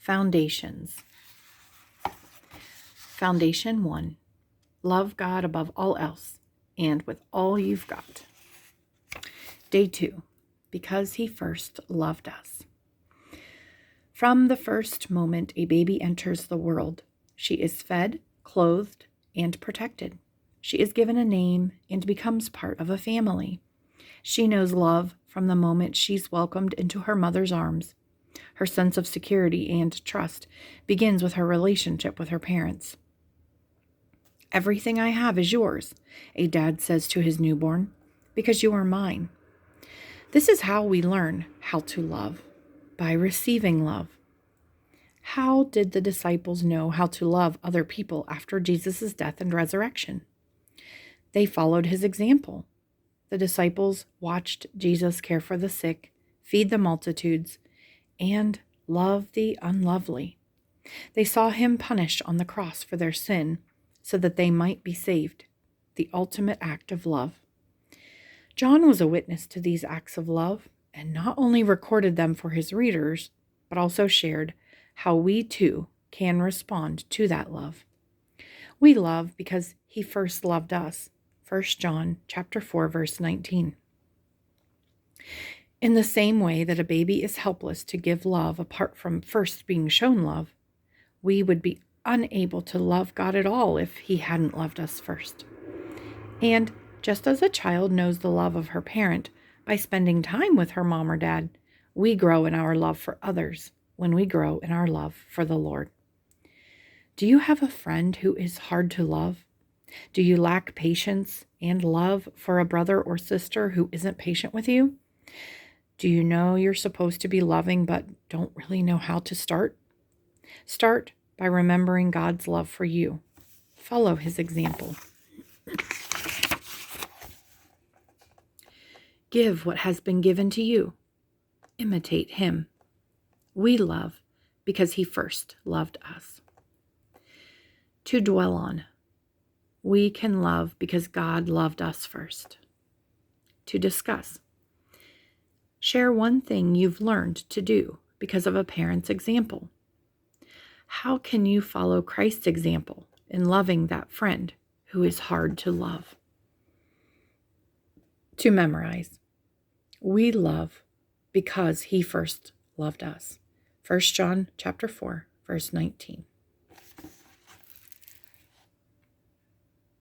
Foundations. Foundation 1. Love God above all else and with all you've got. Day 2. Because He first loved us. From the first moment a baby enters the world, she is fed, clothed, and protected. She is given a name and becomes part of a family. She knows love from the moment she's welcomed into her mother's arms. Her sense of security and trust begins with her relationship with her parents. "Everything I have is yours," a dad says to his newborn, "because you are mine." This is how we learn how to love, by receiving love. How did the disciples know how to love other people after Jesus' death and resurrection? They followed his example. The disciples watched Jesus care for the sick, feed the multitudes, and love the unlovely. They saw him punished on the cross for their sin so that they might be saved, the ultimate act of love. John was a witness to these acts of love and not only recorded them for his readers, but also shared how we too can respond to that love. We love because he first loved us. 1 John chapter 4, verse 19. In the same way that a baby is helpless to give love apart from first being shown love, we would be unable to love God at all if he hadn't loved us first. And just as a child knows the love of her parent by spending time with her mom or dad, we grow in our love for others when we grow in our love for the Lord. Do you have a friend who is hard to love? Do you lack patience and love for a brother or sister who isn't patient with you? Do you know you're supposed to be loving but don't really know how to start? Start by remembering God's love for you. Follow his example. Give what has been given to you. Imitate him. We love because he first loved us. To dwell on. We can love because God loved us first. To discuss. Share one thing you've learned to do because of a parent's example. How can you follow Christ's example in loving that friend who is hard to love? To memorize. We love because he first loved us. 1 John chapter 4, verse 19.